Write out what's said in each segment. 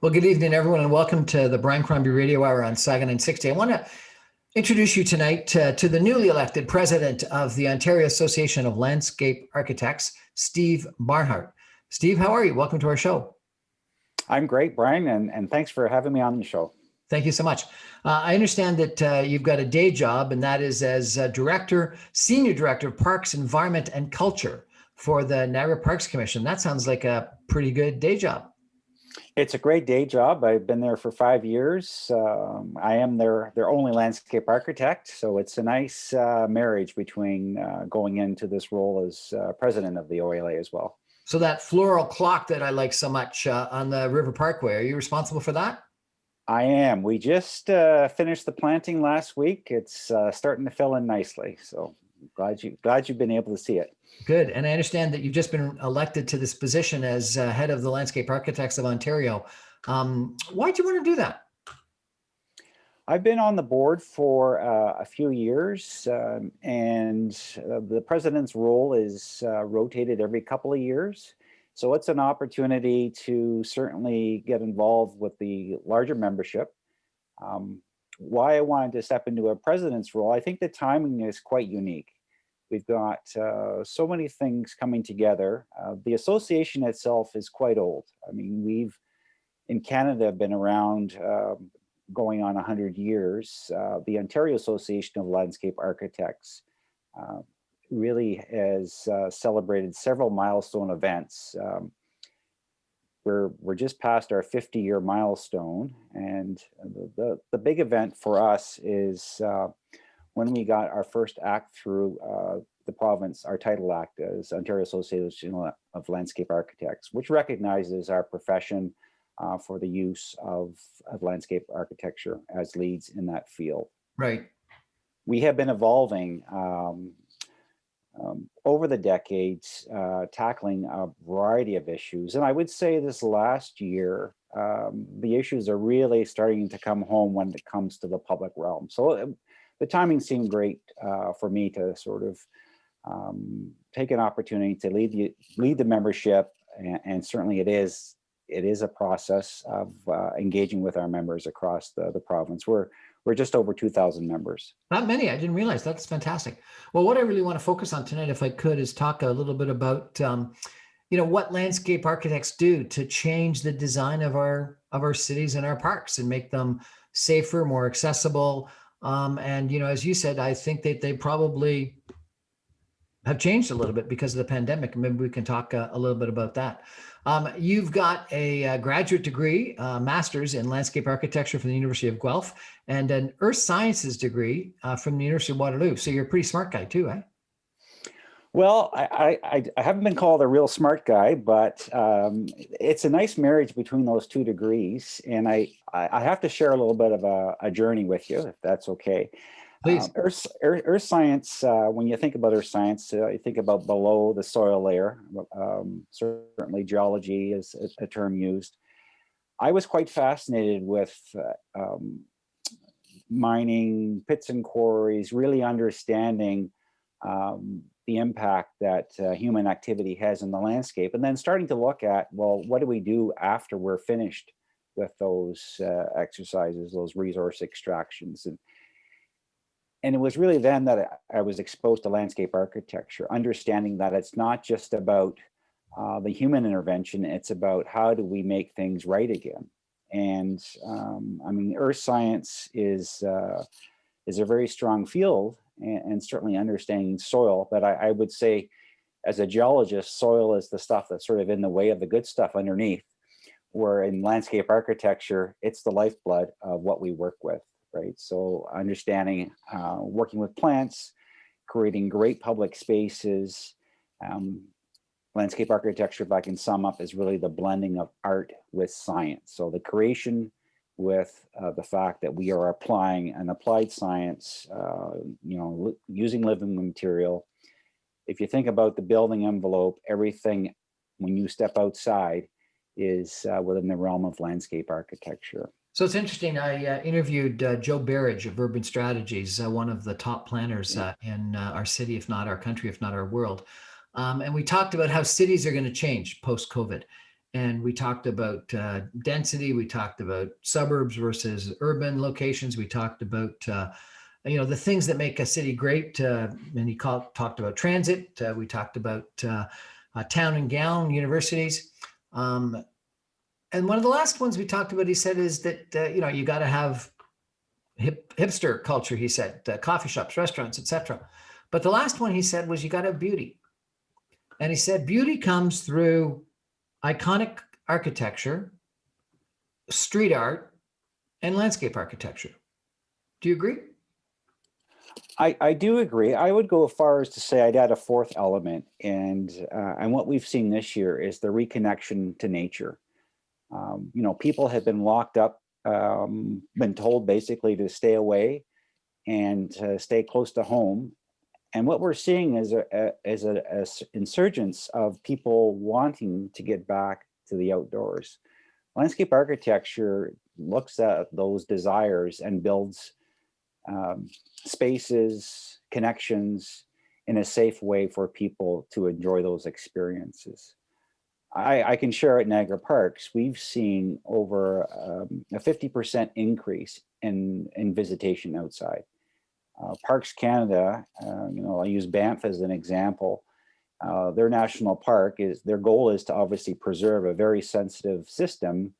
Well, good evening, everyone, and welcome to the Brian Crombie Radio Hour on Saga 960. I want to introduce you tonight to the newly elected president of the Ontario Association of Landscape Architects, Steve Barnhart. Steve, how are you? Welcome to our show. I'm great, Brian, and thanks for having me on the show. Thank you so much. I understand that you've got a day job, and that is as Senior Director of Parks, Environment, and Culture for the Niagara Parks Commission. That sounds like a pretty good day job. It's a great day job. I've been there for 5 years. I am their only landscape architect, so it's a nice marriage between going into this role as president of the OLA as well. So that floral clock that I like so much on the River Parkway, are you responsible for that? I am. We just finished the planting last week. It's starting to fill in nicely, so glad you've been able to see it. Good. And I understand that you've just been elected to this position as head of the Landscape Architects of Ontario. Why'd you want to do that? I've been on the board for a few years, and the president's role is rotated every couple of years. So it's an opportunity to certainly get involved with the larger membership. Why I wanted to step into a president's role, I think the timing is quite unique. We've got so many things coming together. The association itself is quite old. I mean, we've in Canada been around going on 100 years. The Ontario Association of Landscape Architects really has celebrated several milestone events. We're just past our 50-year milestone, and the big event for us is when we got our first act through the province, our title act as Ontario Association of Landscape Architects, which recognizes our profession for the use of landscape architecture as leads in that field. Right. We have been evolving over the decades, tackling a variety of issues. And I would say this last year, the issues are really starting to come home when it comes to the public realm. So the timing seemed great for me to sort of take an opportunity to lead the membership, and certainly it is a process of engaging with our members across the province. We're just over 2,000 members. Not many. I didn't realize. That's fantastic. Well, what I really want to focus on tonight, if I could, is talk a little bit about what landscape architects do to change the design of our cities and our parks and make them safer, more accessible. And as you said, I think that they probably have changed a little bit because of the pandemic. Maybe we can talk a little bit about that. You've got a graduate degree, master's in landscape architecture from the University of Guelph, and an earth sciences degree from the University of Waterloo. So you're a pretty smart guy too, eh? Well, I haven't been called a real smart guy, but it's a nice marriage between those two degrees. And I have to share a little bit of a journey with you, if that's okay. Please. Earth science, when you think about earth science, you think about below the soil layer. Certainly geology is a term used. I was quite fascinated with mining, pits and quarries, really understanding the impact that human activity has in the landscape, and then starting to look at, well, what do we do after we're finished with those exercises, those resource extractions? And it was really then that I was exposed to landscape architecture, understanding that it's not just about the human intervention, it's about how do we make things right again. And I mean, earth science is a very strong field, and certainly understanding soil, but I would say as a geologist, soil is the stuff that's sort of in the way of the good stuff underneath, where in landscape architecture, it's the lifeblood of what we work with. Right. So understanding, working with plants, creating great public spaces, landscape architecture, if I can sum up, is really the blending of art with science. So the creation with the fact that we are applying an applied science, using living material. If you think about the building envelope, everything when you step outside is within the realm of landscape architecture. So it's interesting. I interviewed Joe Berridge of Urban Strategies, one of the top planners in our city, if not our country, if not our world. And we talked about how cities are going to change post-COVID. and we talked about density. We talked about suburbs versus urban locations. We talked about the things that make a city great. And he talked about transit. We talked about town and gown universities. And one of the last ones we talked about, he said, is that you got to have hipster culture. He said coffee shops, restaurants, etc. But the last one he said was you got to have beauty. And he said beauty comes through iconic architecture, street art, and landscape architecture. Do you agree? I do agree. I would go as far as to say I'd add a fourth element, and what we've seen this year is the reconnection to nature. People have been locked up, been told basically to stay away and to stay close to home. And what we're seeing is a insurgence of people wanting to get back to the outdoors. Landscape architecture looks at those desires and builds spaces, connections in a safe way for people to enjoy those experiences. I can share at Niagara Parks, we've seen over a 50% increase in visitation outside. Parks Canada, I'll use Banff as an example. Their national park their goal is to obviously preserve a very sensitive system,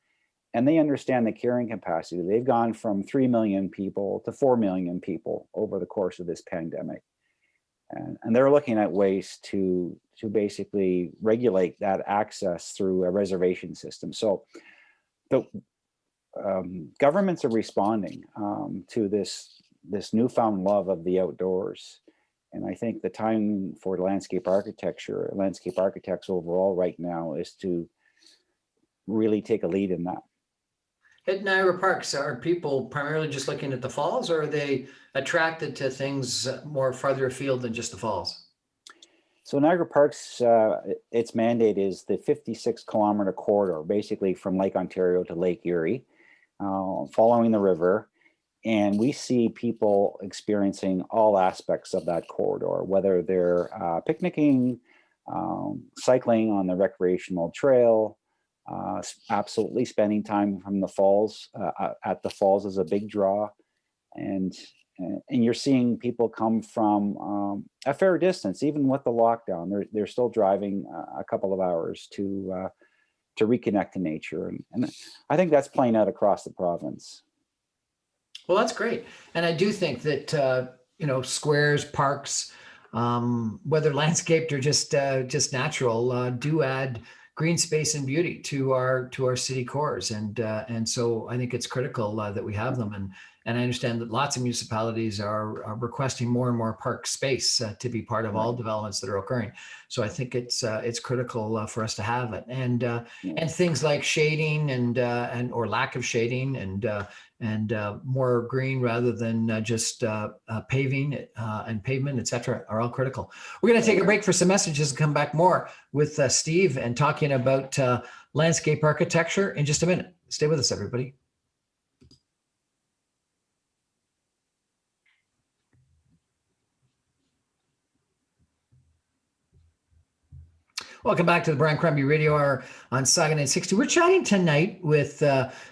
and they understand the carrying capacity. They've gone from 3 million people to 4 million people over the course of this pandemic. And they're looking at ways to basically regulate that access through a reservation system. So the governments are responding to this newfound love of the outdoors. And I think the time for landscape architects overall right now is to really take a lead in that. At Niagara Parks, are people primarily just looking at the falls, or are they attracted to things more farther afield than just the falls? So Niagara Parks, its mandate is the 56-kilometer corridor, basically from Lake Ontario to Lake Erie, following the river. And we see people experiencing all aspects of that corridor, whether they're picnicking, cycling on the recreational trail, absolutely spending time from the falls. At the falls is a big draw, and you're seeing people come from a fair distance, even with the lockdown. They're still driving a couple of hours to reconnect to nature, and I think that's playing out across the province. Well, that's great, and I do think that squares, parks, whether landscaped or just natural, do add green space and beauty to our city cores, and so I think it's critical that we have them. And I understand that lots of municipalities are requesting more and more park space to be part of all developments that are occurring. So I think it's critical for us to have it, and things like shading and or lack of shading and more green rather than just paving and pavement, etc., are all critical. We're going to take a break for some messages and come back more with Steve and talking about landscape architecture in just a minute. Stay with us, everybody. Welcome back to the Brian Crombie Radio Hour on Saga 960. We're chatting tonight with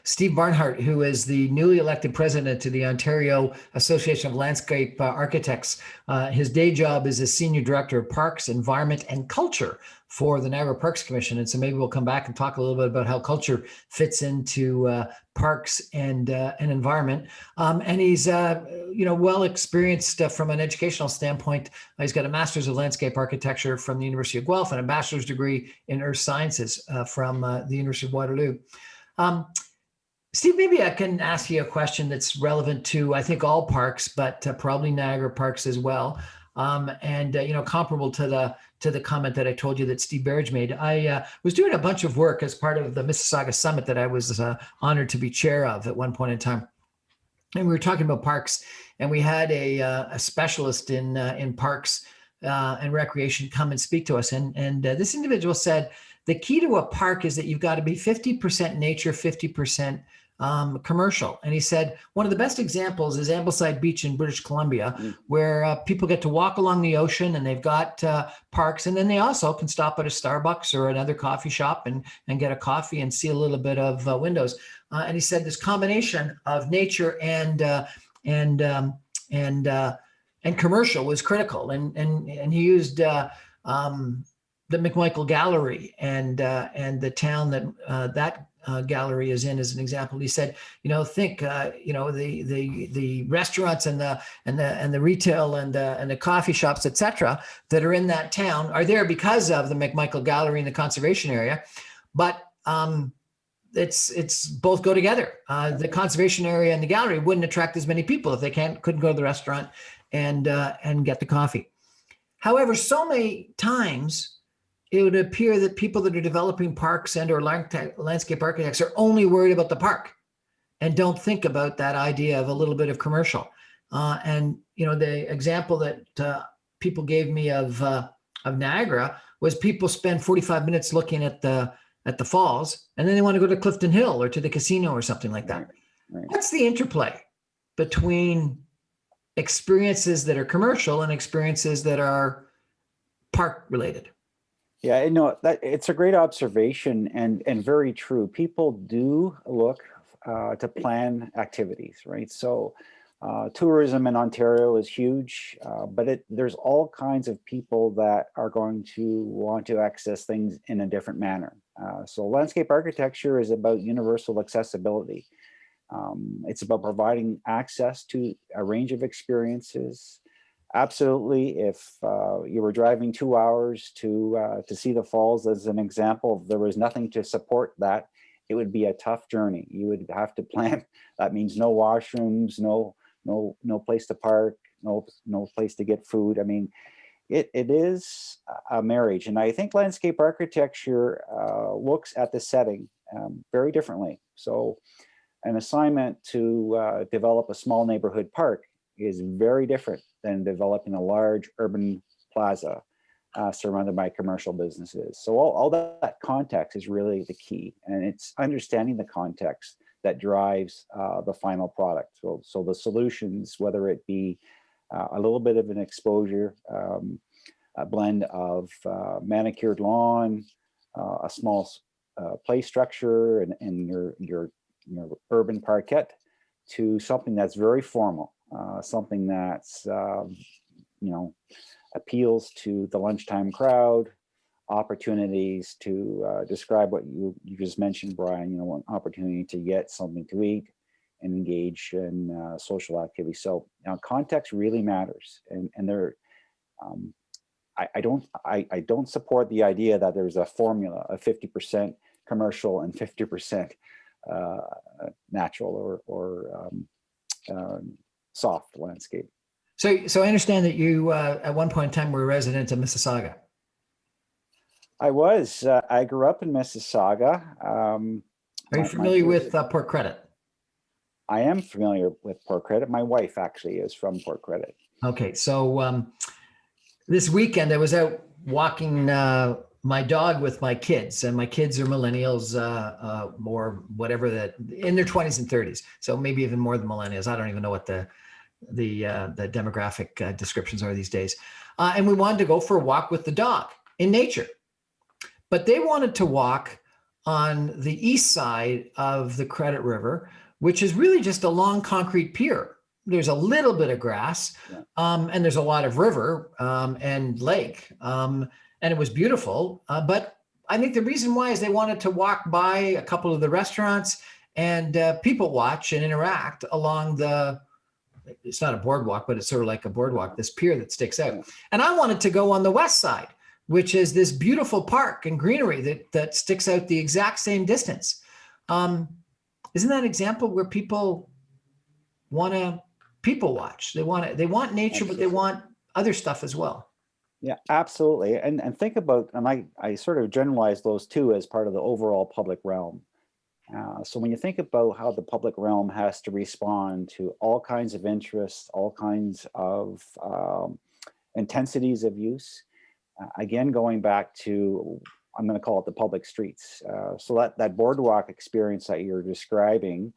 Steve Barnhart, who is the newly elected president to the Ontario Association of Landscape Architects. His day job is as Senior Director of Parks, Environment and Culture for the Niagara Parks Commission. And so maybe we'll come back and talk a little bit about how culture fits into parks and environment. And he's, well experienced from an educational standpoint. He's got a master's of landscape architecture from the University of Guelph and a bachelor's degree in earth sciences from the University of Waterloo. Steve, maybe I can ask you a question that's relevant to, I think, all parks, but probably Niagara Parks as well. Comparable to the comment that I told you that Steve Berridge made. I was doing a bunch of work as part of the Mississauga Summit that I was honored to be chair of at one point in time. And we were talking about parks, and we had a specialist in parks and recreation come and speak to us. And this individual said, the key to a park is that you've got to be 50% nature, 50% commercial. And he said one of the best examples is Ambleside Beach in British Columbia, where people get to walk along the ocean, and they've got parks, and then they also can stop at a Starbucks or another coffee shop and get a coffee and see a little bit of windows. And he said this combination of nature and commercial was critical. And he used the McMichael Gallery and the town that gallery is in as an example. He said, think, the restaurants and the retail and the coffee shops, etc., that are in that town are there because of the McMichael Gallery and the conservation area, but it's both go together. The conservation area and the gallery wouldn't attract as many people if they couldn't go to the restaurant and get the coffee. However, so many times it would appear that people that are developing parks and or landscape architects are only worried about the park and don't think about that idea of a little bit of commercial. And the example that people gave me of Niagara was people spend 45 minutes looking at the falls, and then they want to go to Clifton Hill or to the casino or something like that. Right. What's the interplay between experiences that are commercial and experiences that are park related? Yeah, that it's a great observation and very true. People do look to plan activities, right? So tourism in Ontario is huge, but there's all kinds of people that are going to want to access things in a different manner. So landscape architecture is about universal accessibility. It's about providing access to a range of experiences. Absolutely. If you were driving 2 hours to see the falls, as an example, if there was nothing to support that, it would be a tough journey. You would have to plan. That means no washrooms, no place to park, no place to get food. I mean, it is a marriage, and I think landscape architecture looks at the setting very differently. So, an assignment to develop a small neighborhood park is very different than developing a large urban plaza surrounded by commercial businesses. So all that context is really the key, and it's understanding the context that drives the final product. So the solutions, whether it be a little bit of an exposure, a blend of manicured lawn, a small play structure, and your urban parquet, to something that's very formal. Something that's, appeals to the lunchtime crowd, opportunities to describe what you just mentioned, Brian, an opportunity to get something to eat and engage in social activity. So context really matters. And there, I don't support the idea that there's a formula of 50% commercial and 50% natural or soft landscape. So I understand that you at one point in time were a resident of Mississauga. I was. I grew up in Mississauga. Are you familiar with Port Credit? I am familiar with Port Credit. My wife actually is from Port Credit. Okay, so this weekend I was out walking my dog with my kids, and my kids are millennials or whatever, that in their 20s and 30s. So maybe even more than millennials. I don't even know what the demographic descriptions are these days. And we wanted to go for a walk with the dog in nature, but they wanted to walk on the east side of the Credit River, which is really just a long concrete pier. There's a little bit of grass, and there's a lot of river and lake. And it was beautiful. But I think the reason why is they wanted to walk by a couple of the restaurants and people watch and interact along it's not a boardwalk, but it's sort of like a boardwalk, this pier that sticks out. And I wanted to go on the west side, which is this beautiful park and greenery that sticks out the exact same distance. Isn't that an example where people want to people watch? They want nature, but they want other stuff as well. Yeah, absolutely. And think about, and I sort of generalize those two as part of the overall public realm. So when you think about how the public realm has to respond to all kinds of interests, all kinds of intensities of use, again, going back to, I'm going to call it the public streets. So that boardwalk experience that you're describing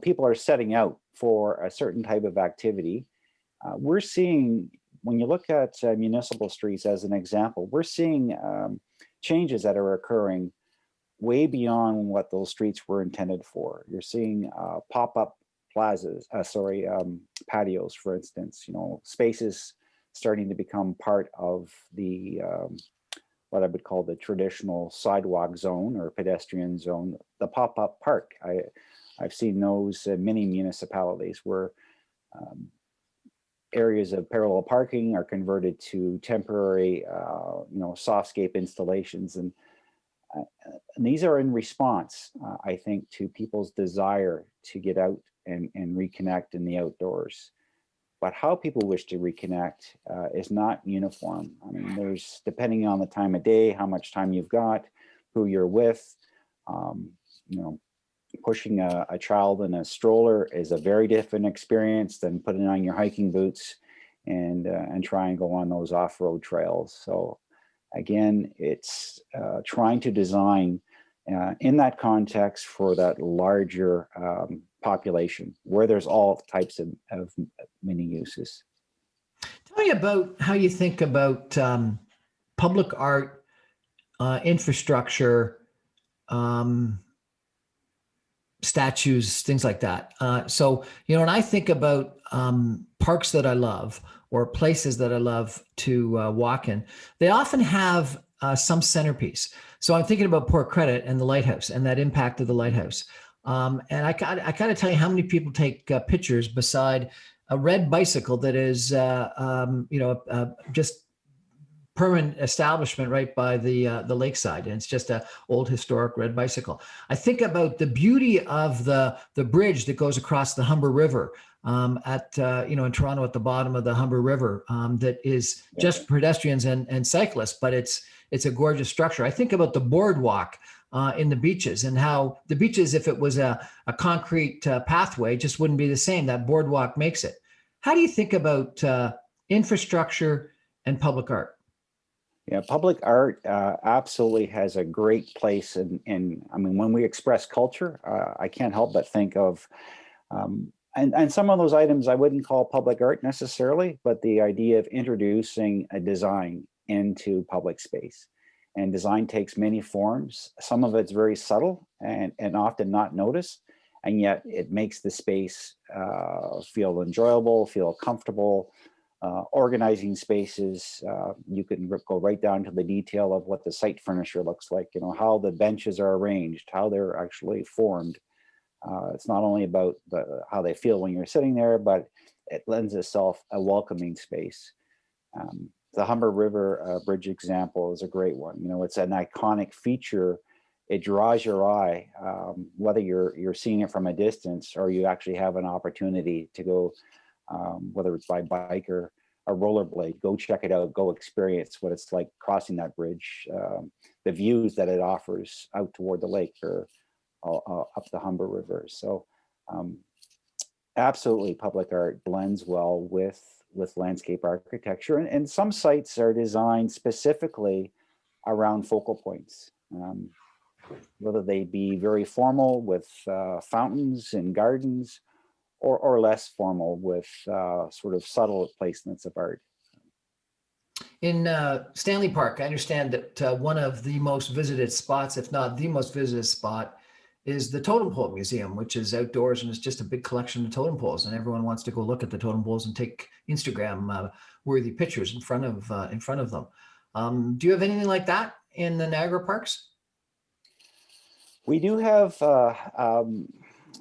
People are setting out for a certain type of activity. We're seeing, when you look at municipal streets as an example, we're seeing changes that are occurring way beyond what those streets were intended for. You're seeing pop-up plazas, patios, for instance, spaces starting to become part of the what I would call the traditional sidewalk zone or pedestrian zone, the pop-up park. I've seen those in many municipalities where areas of parallel parking are converted to temporary, softscape installations, and these are in response, I think, to people's desire to get out and reconnect in the outdoors. But how people wish to reconnect is not uniform. I mean, there's, depending on the time of day, how much time you've got, who you're with, pushing a child in a stroller is a very different experience than putting on your hiking boots and try and go on those off-road trails. So again, it's trying to design in that context for that larger population where there's all types of many uses. Tell me about how you think about public art, infrastructure, statues, things like that. So, when I think about parks that I love or places that I love to walk in, they often have some centerpiece. So I'm thinking about Port Credit and the lighthouse and that impact of the lighthouse. And I got to tell you how many people take pictures beside a red bicycle that is, just permanent establishment right by the lakeside, and it's just a old historic red bicycle. I think about the beauty of the bridge that goes across the Humber River in Toronto at the bottom of the Humber River, that is just pedestrians and cyclists, but it's a gorgeous structure. I think about the boardwalk in the beaches, and how the beaches, if it was a concrete pathway, just wouldn't be the same. That boardwalk makes it. How do you think about infrastructure and public art? Yeah, public art absolutely has a great place in I mean, when we express culture, I can't help but think of, and some of those items I wouldn't call public art necessarily, but the idea of introducing a design into public space. And design takes many forms. Some of it's very subtle and often not noticed, and yet it makes the space feel enjoyable, feel comfortable. Organizing spaces, you can go right down to the detail of what the site furniture looks like, how the benches are arranged, how they're actually formed. It's not only about how they feel when you're sitting there, but it lends itself a welcoming space. The Humber River Bridge example is a great one. It's an iconic feature. It draws your eye, whether you're seeing it from a distance or you actually have an opportunity to go, whether it's by bike or a rollerblade, go check it out, go experience what it's like crossing that bridge, the views that it offers out toward the lake or up the Humber River. So absolutely, public art blends well with landscape architecture. And some sites are designed specifically around focal points, whether they be very formal with fountains and gardens, or less formal with sort of subtle placements of art. In Stanley Park, I understand that one of the most visited spots, if not the most visited spot, is the Totem Pole Museum, which is outdoors and it's just a big collection of totem poles, and everyone wants to go look at the totem poles and take Instagram worthy pictures in front of them. Do you have anything like that in the Niagara Parks? We do have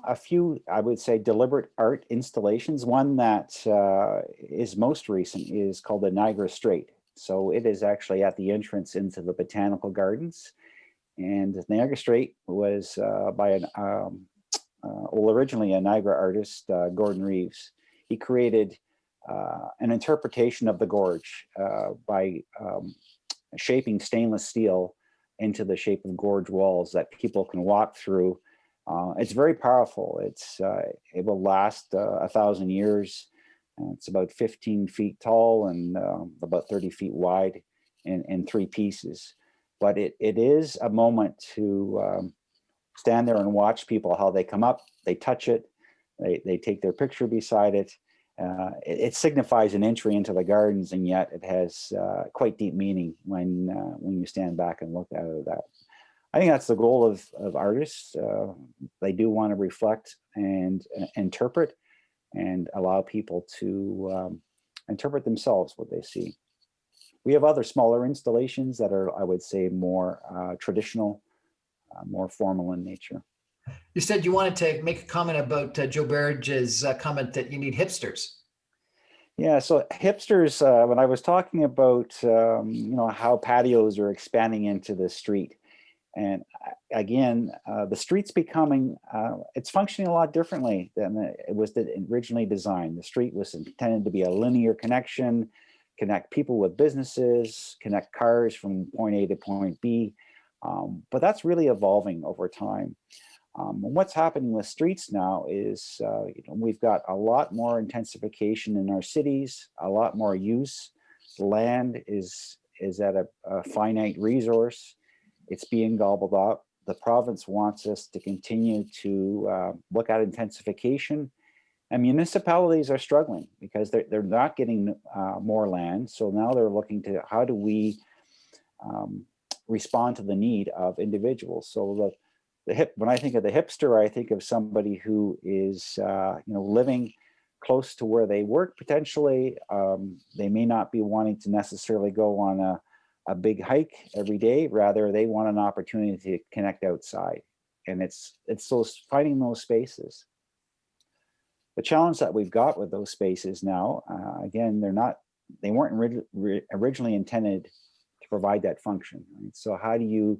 a few, I would say, deliberate art installations. One that is most recent is called the Niagara Strait. So it is actually at the entrance into the botanical gardens. And the Niagara Strait was by originally a Niagara artist, Gordon Reeves. He created an interpretation of the gorge by shaping stainless steel into the shape of gorge walls that people can walk through. It's very powerful. It will last 1,000 years. It's about 15 feet tall and about 30 feet wide in 3 pieces. But it is a moment to stand there and watch people, how they come up, they touch it, they take their picture beside it. It signifies an entry into the gardens, and yet it has quite deep meaning when you stand back and look at it. I think that's the goal of artists. They do want to reflect and interpret and allow people to interpret themselves what they see. We have other smaller installations that are, I would say, more traditional, more formal in nature. You said you wanted to make a comment about Joe Barrage's comment that you need hipsters. Yeah, so hipsters, when I was talking about, how patios are expanding into the street, and again, the street's becoming, it's functioning a lot differently than it was originally designed. The street was intended to be a linear connection, connect people with businesses, connect cars from point A to point B. But that's really evolving over time. What's happening with streets now is we've got a lot more intensification in our cities, a lot more use. Land is at a finite resource. It's being gobbled up. The province wants us to continue to look at intensification, and municipalities are struggling because they're not getting more land. So now they're looking to how do we respond to the need of individuals. So when I think of the hipster, I think of somebody who is living close to where they work potentially. They may not be wanting to necessarily go on a big hike every day. Rather, they want an opportunity to connect outside, and it's finding those spaces. The challenge that we've got with those spaces now, again, they weren't originally intended to provide that function. Right? So how do you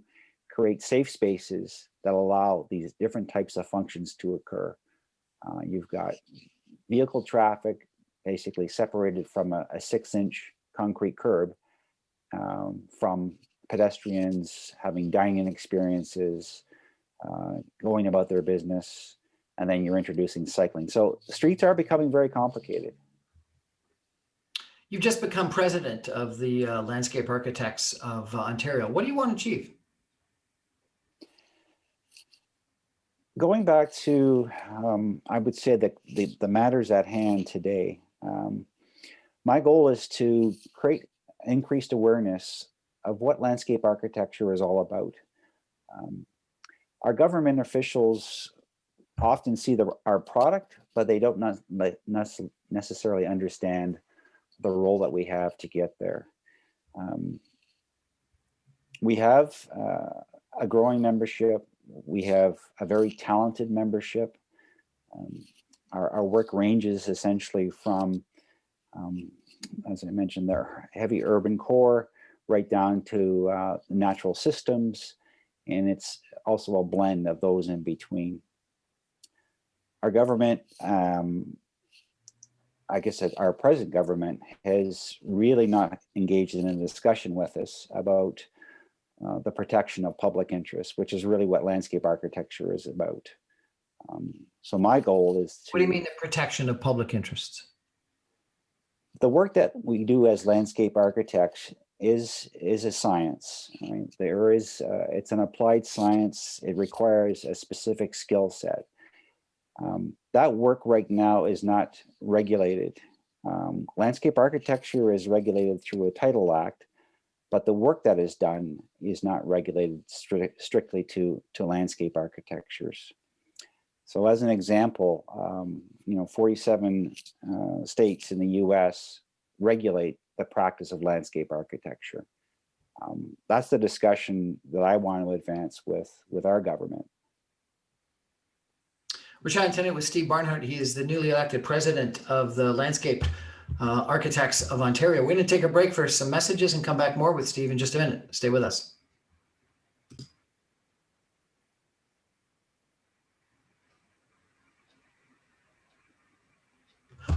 create safe spaces that allow these different types of functions to occur? You've got vehicle traffic basically separated from a 6-inch concrete curb, from pedestrians having dining experiences, going about their business, and then you're introducing cycling. So streets are becoming very complicated. You've just become president of the Landscape Architects of Ontario. What do you want to achieve? Going back to, I would say that the matters at hand today, my goal is to create increased awareness of what landscape architecture is all about. Our government officials often see our product, but they don't necessarily understand the role that we have to get there. We have a growing membership. We have a very talented membership. Our work ranges essentially from, as I mentioned, their heavy urban core right down to natural systems, and it's also a blend of those in between. Our government, I guess our present government has really not engaged in a discussion with us about the protection of public interest, which is really what landscape architecture is about. So my goal is to— What do you mean the protection of public interests? The work that we do as landscape architects is a science. I mean, it's an applied science. It requires a specific skill set. That work right now is not regulated. Landscape architecture is regulated through a Title Act, but the work that is done is not regulated strictly to landscape architectures. So as an example, 47 states in the US regulate the practice of landscape architecture. That's the discussion that I want to advance with our government. We're chatting tonight with Steve Barnhart. He is the newly elected president of the Landscape Architects of Ontario. We're going to take a break for some messages and come back more with Steve in just a minute. Stay with us.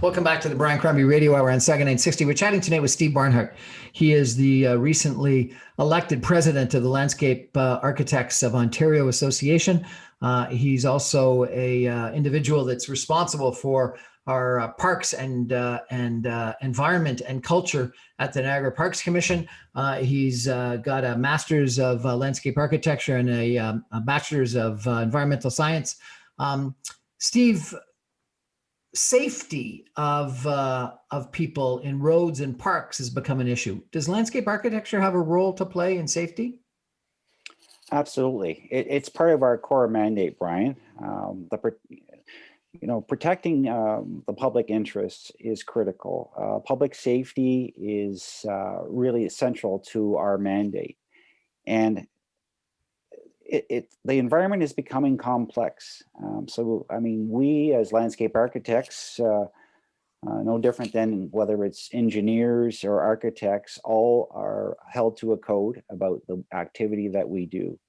Welcome back to the Brian Crombie Radio Hour on Saga 960. We're chatting tonight with Steve Barnhart. He is the recently elected president of the Landscape Architects of Ontario Association. He's also a individual that's responsible for parks and environment and culture at the Niagara Parks Commission. He's got a master's of landscape architecture and a bachelor's of environmental science. Steve, safety of people in roads and parks has become an issue. Does landscape architecture have a role to play in safety? Absolutely. It's part of our core mandate, Brian. Protecting the public interests is critical. Public safety is really essential to our mandate. And the environment is becoming complex. We as landscape architects, no different than whether it's engineers or architects, all are held to a code about the activity that we do.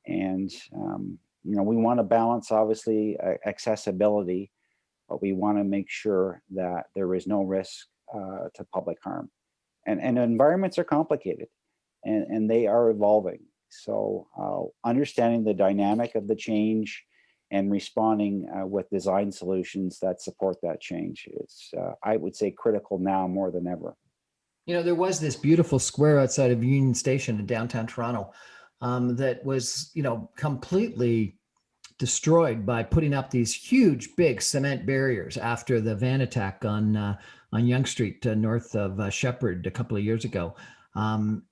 And, we want to balance, obviously, accessibility, but we want to make sure that there is no risk to public harm. And environments are complicated, and they are evolving. So understanding the dynamic of the change and responding with design solutions that support that change is, I would say, critical now more than ever. There was this beautiful square outside of Union Station in downtown Toronto that was, completely destroyed by putting up these huge, big cement barriers after the van attack on Yonge Street north of Shepherd a couple of years ago. And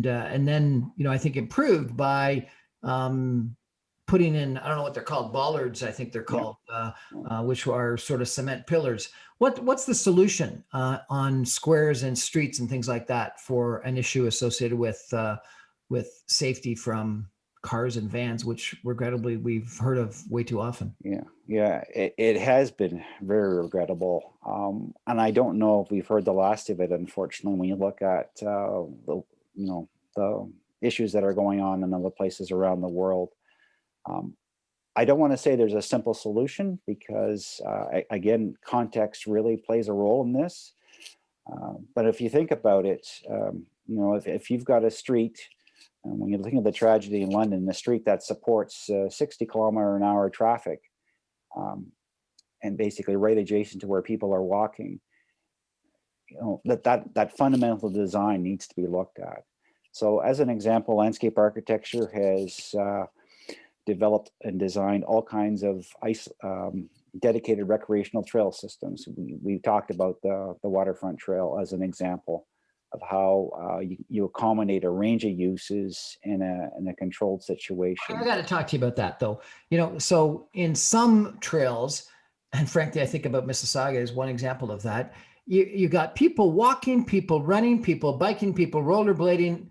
then, I think improved by putting in, I don't know what they're called, bollards, I think they're called, which are sort of cement pillars. What's the solution on squares and streets and things like that for an issue associated with safety from cars and vans, which regrettably we've heard of way too often? Yeah, it has been very regrettable. And I don't know if we've heard the last of it, unfortunately, when you look at the issues that are going on in other places around the world. I don't want to say there's a simple solution because, again, context really plays a role in this. But if you think about it, if you've got a street, and when you're looking at the tragedy in London, the street that supports 60-kilometer-an-hour traffic, and basically right adjacent to where people are walking, that fundamental design needs to be looked at. So as an example, landscape architecture has developed and designed all kinds of dedicated recreational trail systems. We've talked about the waterfront trail as an example of how you accommodate a range of uses in a controlled situation. I got to talk to you about that, though. So in some trails, and frankly, I think about Mississauga as one example of that. You got people walking, people running, people biking, people rollerblading,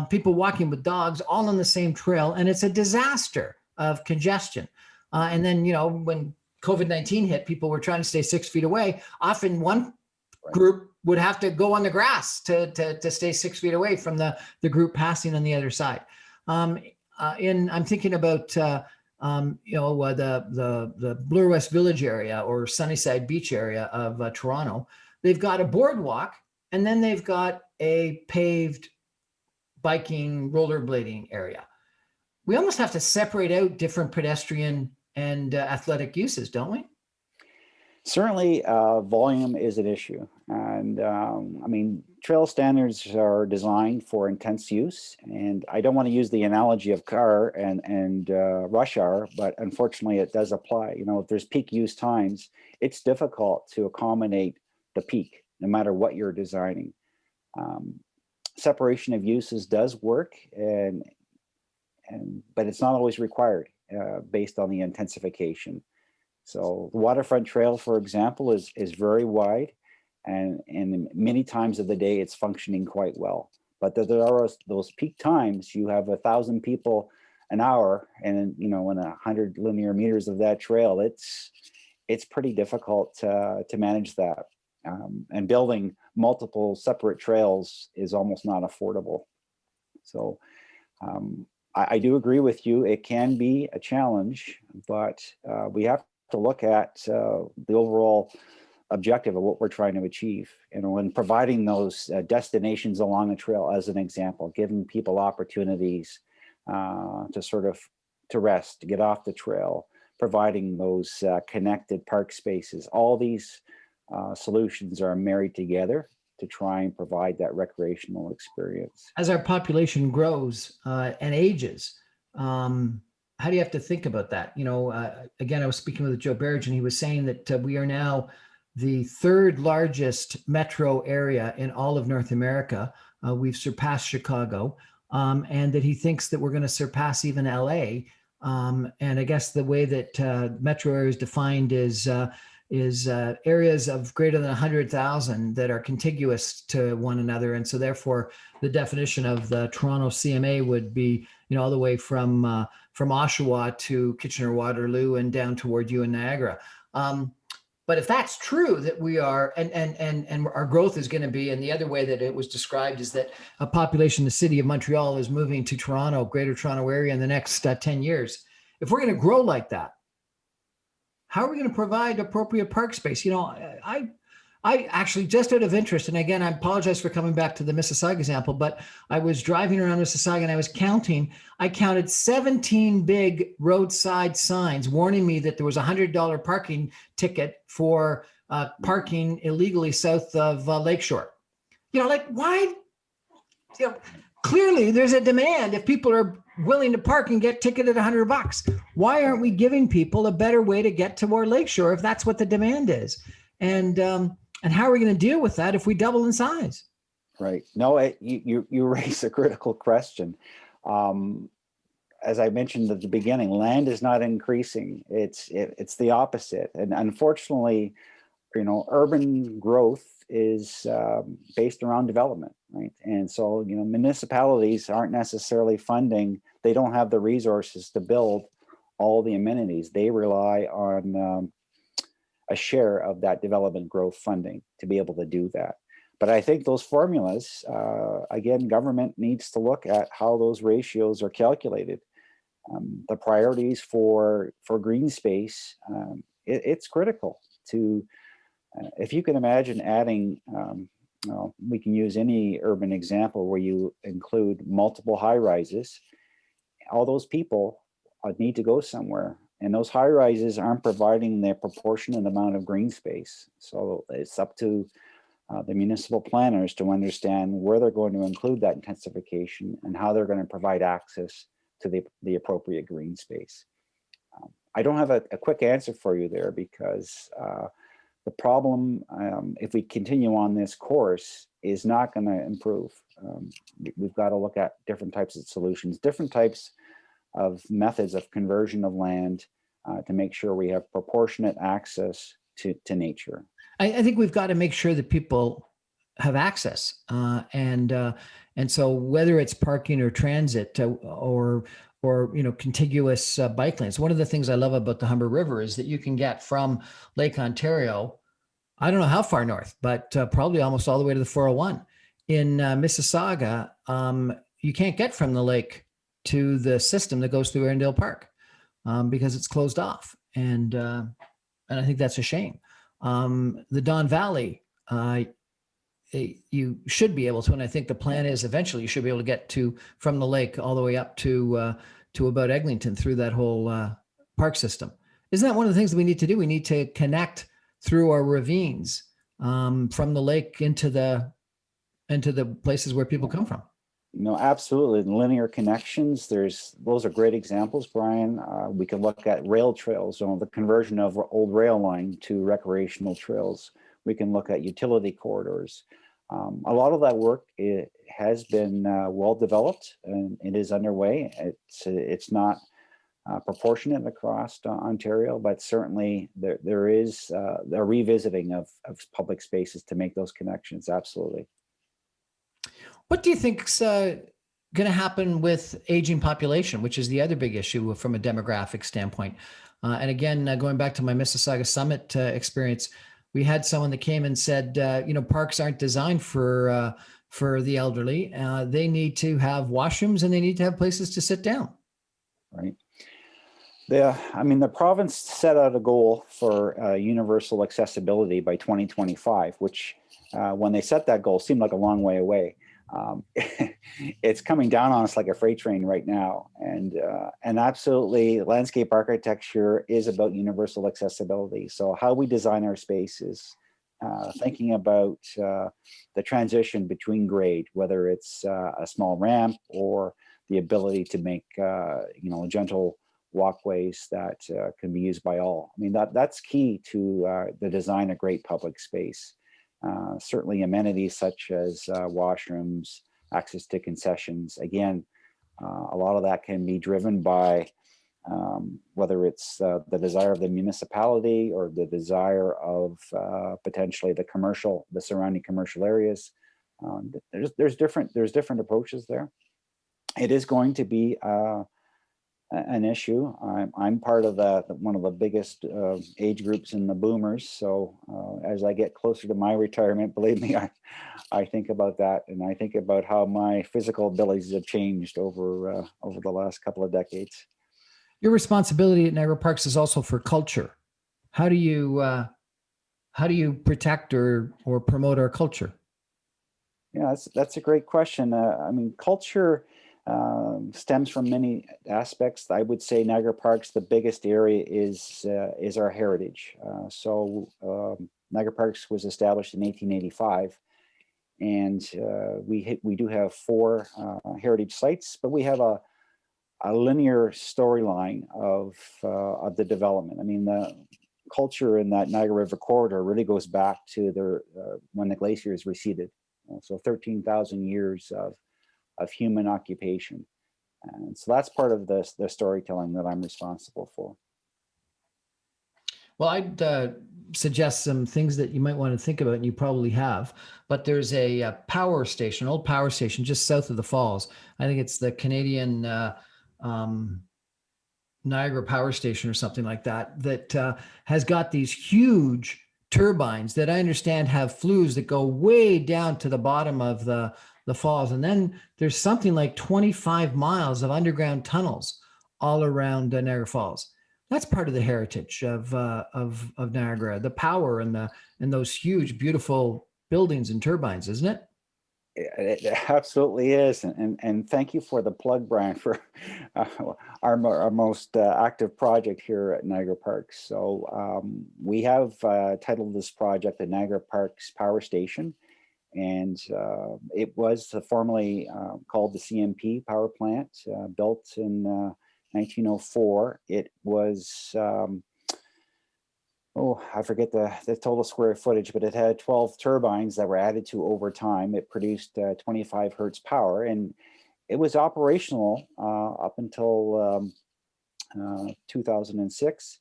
people walking with dogs, all on the same trail, and it's a disaster of congestion. And then, when COVID-19 hit, people were trying to stay 6 feet away. Often one group would have to go on the grass to stay 6 feet away from the group passing on the other side. I'm thinking about the Bloor West Village area or Sunnyside Beach area of Toronto. They've got a boardwalk, and then they've got a paved biking, rollerblading area. We almost have to separate out different pedestrian and athletic uses, don't we? Certainly, volume is an issue. And trail standards are designed for intense use. And I don't want to use the analogy of car and rush hour, but unfortunately it does apply. If there's peak use times, it's difficult to accommodate the peak, no matter what you're designing. Separation of uses does work, but it's not always required based on the intensification. So the waterfront trail, for example, is very wide, and many times of the day it's functioning quite well. But there are those peak times. You have 1,000 people an hour, and in 100 linear meters of that trail, it's pretty difficult to manage that. And building multiple separate trails is almost not affordable. So I do agree with you. It can be a challenge, but we have to look at the overall objective of what we're trying to achieve. And providing those destinations along the trail, as an example, giving people opportunities to rest, to get off the trail, providing those connected park spaces. All these solutions are married together to try and provide that recreational experience. As our population grows and ages, how do you have to think about that? Again, I was speaking with Joe Berridge, and he was saying that we are now the third largest metro area in all of North America. We've surpassed Chicago, and that he thinks that we're going to surpass even LA. And I guess the way that metro area is defined is areas of greater than 100,000 that are contiguous to one another. And so therefore the definition of the Toronto CMA would be, all the way from Oshawa to Kitchener-Waterloo and down toward you in Niagara. But if that's true, that we are, and our growth is going to be, and the other way that it was described is that a population in the city of Montreal is moving to Toronto, Greater Toronto area in the next 10 years. If we're going to grow like that, how are we going to provide appropriate park space? I actually, just out of interest, and again, I apologize for coming back to the Mississauga example, but I was driving around Mississauga and I counted 17 big roadside signs warning me that there was a $100 parking ticket for parking illegally south of Lakeshore. Why? Clearly there's a demand if people are willing to park and get ticketed $100. Why aren't we giving people a better way to get to our Lakeshore if that's what the demand is? And how are we going to deal with that if we double in size? Right. No, you raise a critical question. As I mentioned at the beginning, land is not increasing. It's the opposite. And unfortunately, urban growth is based around development, right? And so, municipalities aren't necessarily funding. They don't have the resources to build all the amenities. They rely on a share of that development growth funding to be able to do that. But I think those formulas, again, government needs to look at how those ratios are calculated. The priorities for green space, it's critical to, if you can imagine adding, we can use any urban example where you include multiple high rises, all those people need to go somewhere. And those high rises aren't providing their proportionate amount of green space. So it's up to the municipal planners to understand where they're going to include that intensification and how they're going to provide access to the appropriate green space. I don't have a quick answer for you there because the problem, if we continue on this course, is not going to improve. We've got to look at different types of solutions, different types of methods of conversion of land to make sure we have proportionate access to nature. I think we've got to make sure that people have access, and so whether it's parking or transit or contiguous bike lanes. One of the things I love about the Humber River is that you can get from Lake Ontario, I don't know how far north, but probably almost all the way to the 401. In Mississauga, you can't get from the lake to the system that goes through Arundel Park because it's closed off, and I think that's a shame. The Don Valley, you should be able to, and I think the plan is eventually you should be able to get to from the lake all the way up to about Eglinton through that whole park system. Isn't that one of the things that we need to do? We need to connect through our ravines from the lake into the places where people come from. Absolutely. And linear connections, those are great examples, Brian. We can look at rail trails, the conversion of old rail line to recreational trails. We can look at utility corridors. A lot of that work has been well developed and it is underway. It's not proportionate across Ontario, but certainly there is a revisiting of public spaces to make those connections. Absolutely. What do you think's going to happen with aging population, which is the other big issue from a demographic standpoint? And again, going back to my Mississauga Summit experience, we had someone that came and said, parks aren't designed for the elderly. They need to have washrooms and they need to have places to sit down. Right. The province set out a goal for universal accessibility by 2025, which when they set that goal seemed like a long way away. It's coming down on us like a freight train right now, and absolutely, landscape architecture is about universal accessibility. So how we design our spaces thinking about the transition between grade, whether it's a small ramp or the ability to make gentle walkways that can be used by all. I mean, that's key to the design of great public space. Certainly amenities such as washrooms, access to concessions. Again, a lot of that can be driven by whether it's the desire of the municipality or the desire of potentially the surrounding commercial areas. There's different approaches there. It is going to be an issue. I'm part of one of the biggest age groups in the boomers. So as I get closer to my retirement, believe me, I think about that, and I think about how my physical abilities have changed over the last couple of decades. Your responsibility at Niagara Parks is also for culture. How do you protect or promote our culture? Yeah, that's a great question. I mean, culture stems from many aspects. I would say Niagara Parks, the biggest area is our heritage. Niagara Parks was established in 1885, and we do have 4 heritage sites, but we have a linear storyline of the development. I mean, the culture in that Niagara River corridor really goes back to when the glaciers receded. So 13,000 years of human occupation. And so that's part of the storytelling that I'm responsible for. Well, I'd suggest some things that you might want to think about, and you probably have. But there's a power station, old power station, just south of the falls. I think it's the Canadian Niagara Power Station or something like that, that has got these huge turbines that I understand have flues that go way down to the bottom of the falls. And then there's something like 25 miles of underground tunnels all around Niagara Falls. That's part of the heritage of Niagara, the power and those huge, beautiful buildings and turbines, isn't it? It absolutely is, and thank you for the plug, Brian, for our most active project here at Niagara Parks. So we have titled this project the Niagara Parks Power Station, and it was formerly called the CMP Power Plant, built in 1904. It was I forget the total square footage, but it had 12 turbines that were added to over time. It produced 25 hertz power, and it was operational up until 2006,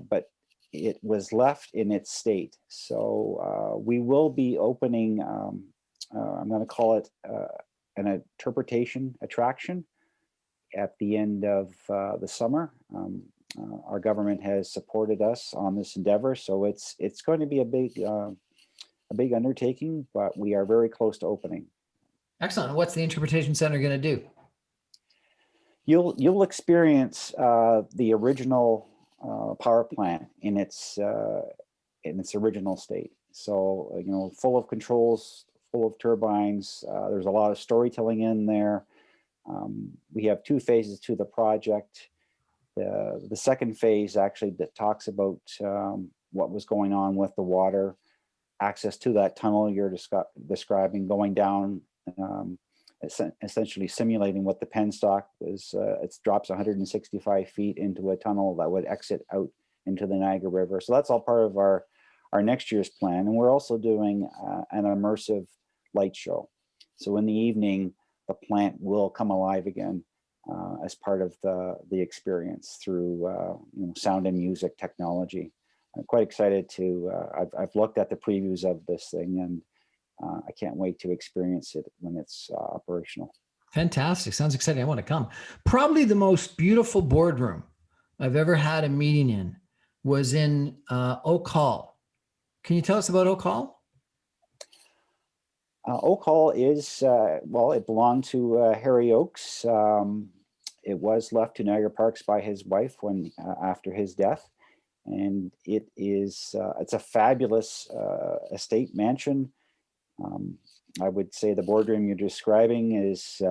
but it was left in its state. So we will be opening, I'm going to call it an interpretation attraction at the end of the summer. Our government has supported us on this endeavor, so it's going to be a big undertaking, but we are very close to opening. Excellent. What's the Interpretation Center going to do? You'll experience the original power plant in its original state. So full of controls, full of turbines. There's a lot of storytelling in there. We have 2 phases to the project. The second phase actually that talks about what was going on with the water, access to that tunnel you're describing, going down, essentially simulating what the penstock was. It drops 165 feet into a tunnel that would exit out into the Niagara River. So that's all part of our next year's plan. And we're also doing an immersive light show. So in the evening, the plant will come alive again. As part of the experience through sound and music technology. I'm quite excited to. I've looked at the previews of this thing, and I can't wait to experience it when it's operational. Fantastic! Sounds exciting. I want to come. Probably the most beautiful boardroom I've ever had a meeting in was in Oak Hall. Can you tell us about Oak Hall? Oak Hall is it belonged to Harry Oakes. It was left to Niagara Parks by his wife after his death, and it's a fabulous estate mansion. I would say the boardroom you're describing is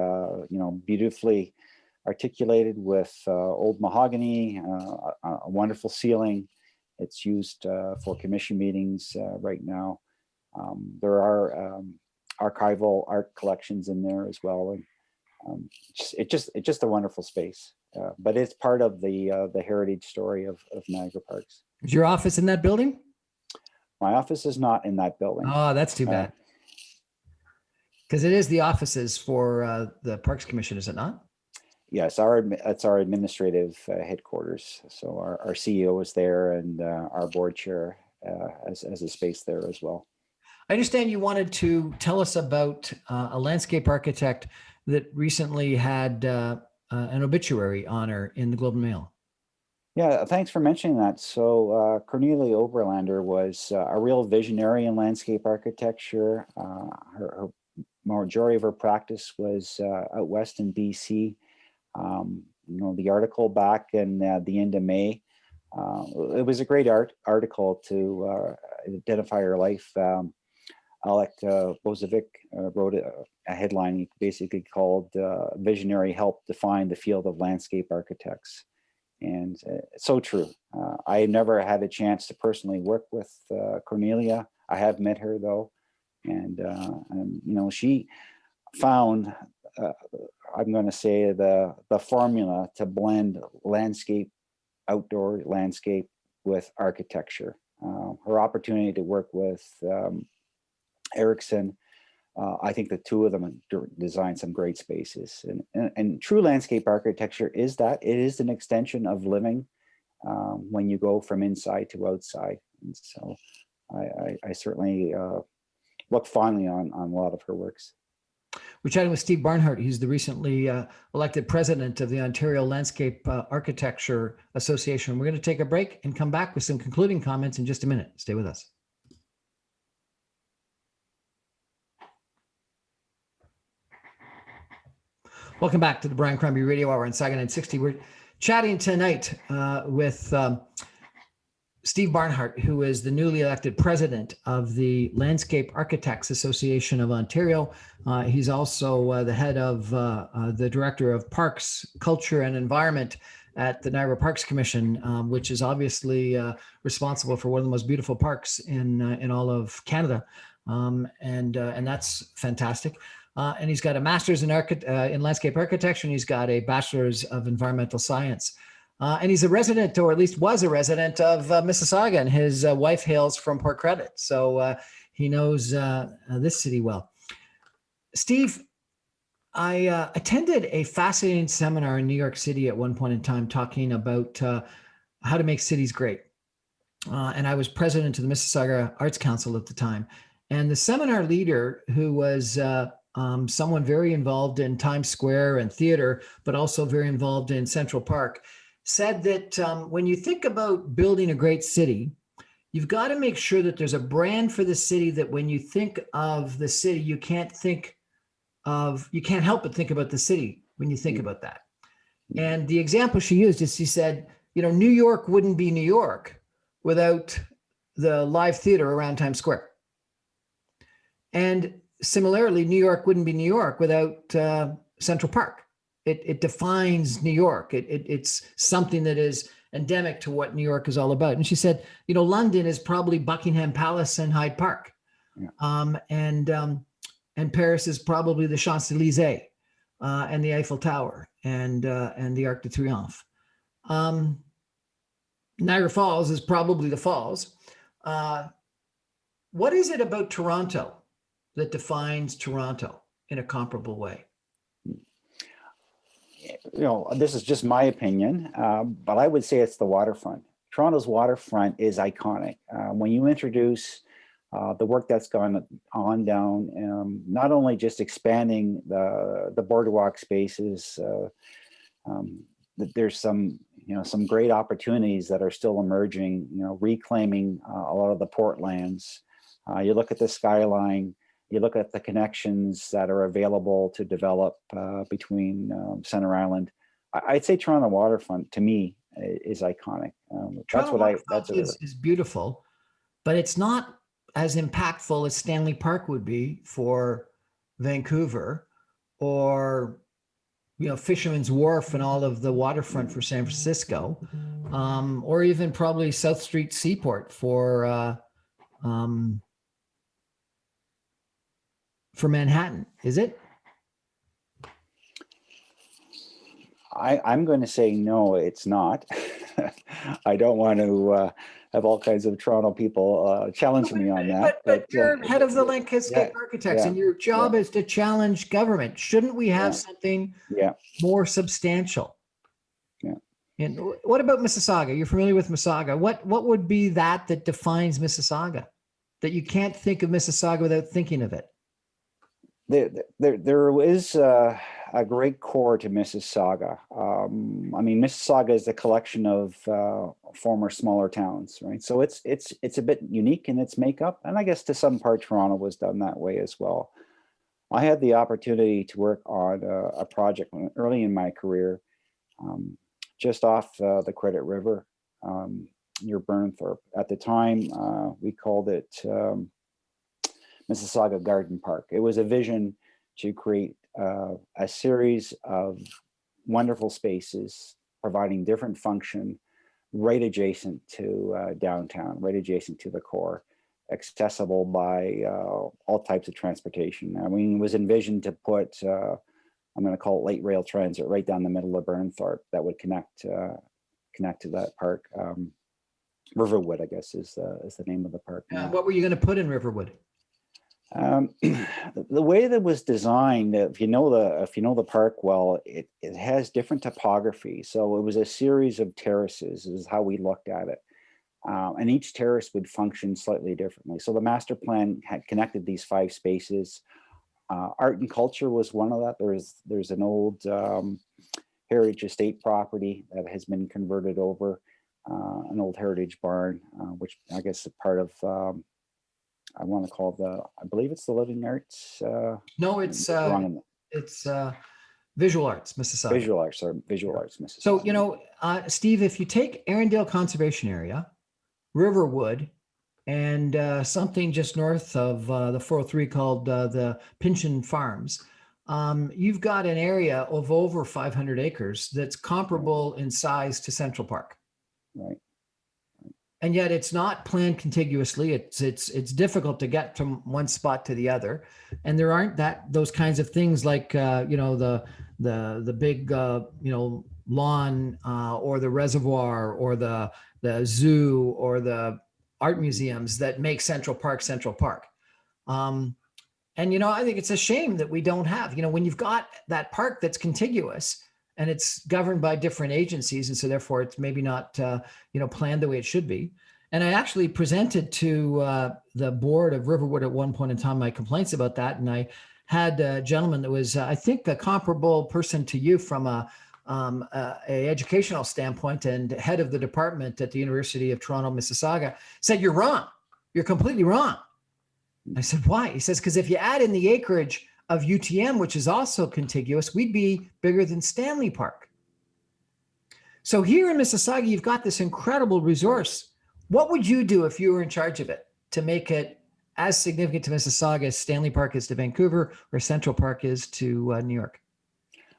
beautifully articulated with old mahogany, a wonderful ceiling, It's used for commission meetings right now. There are archival art collections in there as well, and it's just a wonderful space. But it's part of the heritage story of Niagara Parks. Is your office in that building? My office is not in that building. Oh, that's too bad. Because it is the offices for the Parks Commission, is it not? Yes, it's our administrative headquarters. So our CEO is there, and our board chair has a space there as well. I understand you wanted to tell us about a landscape architect that recently had an obituary honor in the Globe and Mail. Yeah, thanks for mentioning that. So Cornelia Oberlander was a real visionary in landscape architecture. Her majority of her practice was out west in BC. The article back in the end of May, it was a great article to identify her life. Alec Bozovic wrote a headline basically called Visionary Helped Define the Field of Landscape Architects. And it's so true. I never had a chance to personally work with Cornelia. I have met her though. And she found, I'm going to say, the formula to blend outdoor landscape with architecture. Her opportunity to work with Erickson, I think the two of them designed some great spaces. And true landscape architecture is that. It is an extension of living when you go from inside to outside. And so I certainly look fondly on a lot of her works. We're chatting with Steve Barnhart. He's the recently elected president of the Ontario Landscape Architecture Association. We're going to take a break and come back with some concluding comments in just a minute. Stay with us. Welcome back to the Brian Crombie Radio Hour on Saga 960. We're chatting tonight with Steve Barnhart, who is the newly elected president of the Landscape Architects Association of Ontario. He's also the head of the director of Parks, Culture and Environment at the Niagara Parks Commission, which is obviously responsible for one of the most beautiful parks in all of Canada. And that's fantastic. And he's got a master's in landscape architecture, and he's got a bachelor's of environmental science. And he's a resident, or at least was a resident of Mississauga, and his wife hails from Port Credit. So he knows this city well. Steve, I attended a fascinating seminar in New York City at one point in time talking about how to make cities great. And I was president of the Mississauga Arts Council at the time. And the seminar leader, who was someone very involved in Times Square and theater, but also very involved in Central Park, said that when you think about building a great city, you've got to make sure that there's a brand for the city, that when you think of the city, you can't help but think about the city when you think about that. And the example she used is, she said, New York wouldn't be New York without the live theater around Times Square. And similarly, New York wouldn't be New York without Central Park. It defines New York. It's something that is endemic to what New York is all about. And she said, London is probably Buckingham Palace and Hyde Park. Yeah. And Paris is probably the Champs-Élysées and the Eiffel Tower and the Arc de Triomphe. Niagara Falls is probably the falls. What is it about Toronto that defines Toronto in a comparable way? This is just my opinion, but I would say it's the waterfront. Toronto's waterfront is iconic. When you introduce the work that's gone on down, not only just expanding the boardwalk spaces, there's some great opportunities that are still emerging, reclaiming a lot of the portlands. You look at the skyline, you look at the connections that are available to develop between Center Island. I'd say Toronto waterfront to me is iconic. Is beautiful, but it's not as impactful as Stanley Park would be for Vancouver, or Fisherman's Wharf and all of the waterfront for San Francisco, or even probably South Street Seaport for Manhattan, is it? I'm going to say no, it's not. I don't want to have all kinds of Toronto people challenge me on that. But you're head of the Landscape Architects, yeah, and your job is to challenge government. Shouldn't we have something more substantial? Yeah. And what about Mississauga? You're familiar with Mississauga. What would be that defines Mississauga? That you can't think of Mississauga without thinking of it? There is a great core to Mississauga. I mean, Mississauga is a collection of former smaller towns, right? So it's a bit unique in its makeup, and I guess to some part Toronto was done that way as well. I had the opportunity to work on a project early in my career, just off the Credit River near Burnthorpe. At the time, we called it Mississauga Garden Park. It was a vision to create a series of wonderful spaces providing different function right adjacent to downtown, right adjacent to the core, accessible by all types of transportation. I mean, it was envisioned to put, I'm going to call it light rail transit right down the middle of Burnthorpe that would connect to that park. Riverwood, I guess, is the name of the park. What were you going to put in Riverwood? The way that was designed, if you know the park well, it has different topography. So it was a series of terraces is how we looked at it. And each terrace would function slightly differently. So the master plan had connected these 5 spaces. Art and culture was one of that. There's an old heritage estate property that has been converted over, an old heritage barn, which I guess is part of I want to call I believe it's the Living Arts. No, it's Visual Arts, Mississauga. Visual Arts, Mississauga. So, Steve, if you take Arundel Conservation Area, Riverwood, and something just north of the 403 called the Pinchin Farms, you've got an area of over 500 acres that's comparable in size to Central Park. Right. And yet it's not planned contiguously. It's difficult to get from one spot to the other, and there aren't those kinds of things like the big lawn or the reservoir or the zoo or the art museums that make Central Park Central Park. And I think it's a shame that we don't have, when you've got that park that's contiguous and it's governed by different agencies, and so therefore it's maybe not planned the way it should be. And I actually presented to the board of Riverwood at one point in time my complaints about that, and I had a gentleman that was I think a comparable person to you from a educational standpoint and head of the department at the University of Toronto Mississauga said, "You're wrong. You're completely wrong." I said, "Why?" He says, "Because if you add in the acreage of UTM, which is also contiguous, we'd be bigger than Stanley Park." So here in Mississauga, you've got this incredible resource. What would you do if you were in charge of it to make it as significant to Mississauga as Stanley Park is to Vancouver or Central Park is to New York?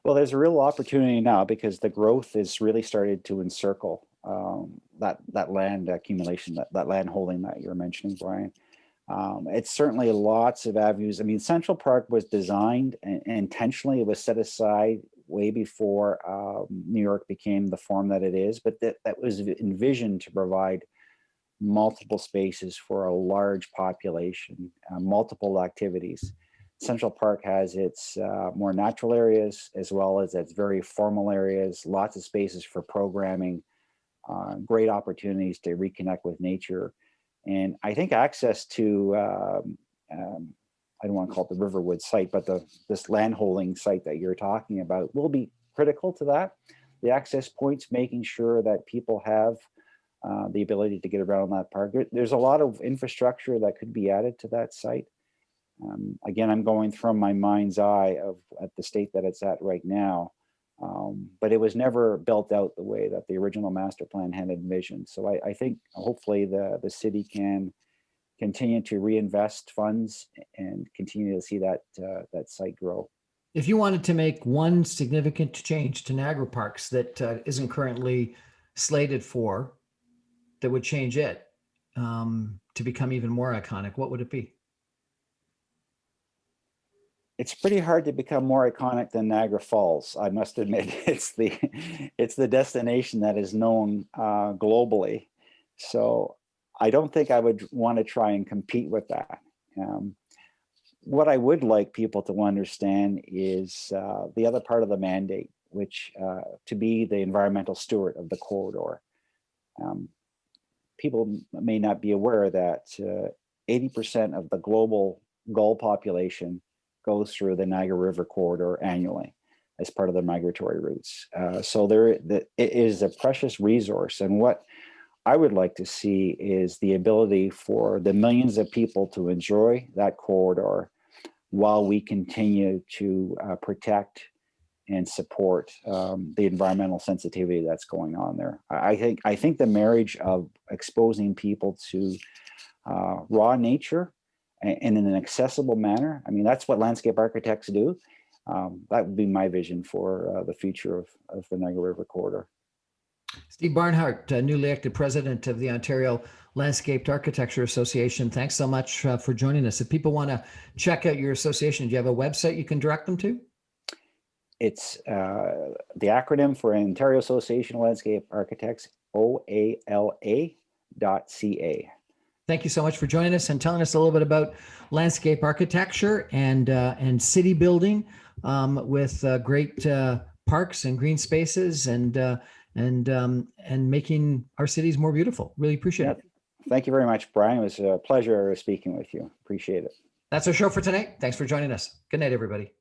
Well, there's a real opportunity now because the growth is really started to encircle that land accumulation, that land holding that you're mentioning, Brian. It's certainly lots of avenues. I mean, Central Park was designed and intentionally, it was set aside way before New York became the form that it is, but that was envisioned to provide multiple spaces for a large population, multiple activities. Central Park has its more natural areas as well as its very formal areas, lots of spaces for programming, great opportunities to reconnect with nature. And I think access to, I don't want to call it the Riverwood site, but this landholding site that you're talking about will be critical to that. The access points, making sure that people have the ability to get around that park. There's a lot of infrastructure that could be added to that site. Again, I'm going from my mind's eye at the state that it's at right now, but it was never built out the way that the original master plan had envisioned. So I think hopefully the city can continue to reinvest funds and continue to see that site grow. If you wanted to make one significant change to Niagara Parks that isn't currently slated for that would change it to become even more iconic, what would it be? It's pretty hard to become more iconic than Niagara Falls. I must admit, it's the destination that is known globally. So I don't think I would want to try and compete with that. What I would like people to understand is the other part of the mandate, which to be the environmental steward of the corridor. People may not be aware that 80% of the global gull population goes through the Niagara River corridor annually as part of the migratory routes. So it is a precious resource. And what I would like to see is the ability for the millions of people to enjoy that corridor while we continue to protect and support the environmental sensitivity that's going on there. I think the marriage of exposing people to raw nature and in an accessible manner, I mean, that's what landscape architects do. That would be my vision for the future of the Niagara River corridor. Steve Barnhart, newly elected president of the Ontario Landscaped Architecture Association. Thanks so much for joining us. If people want to check out your association, do you have a website you can direct them to? It's the acronym for Ontario Association of Landscape Architects, OALA.ca. Thank you so much for joining us and telling us a little bit about landscape architecture and city building with great parks and green spaces and making our cities more beautiful. Really appreciate it. Thank you very much, Brian. It was a pleasure speaking with you. Appreciate it. That's our show for tonight. Thanks for joining us. Good night, everybody.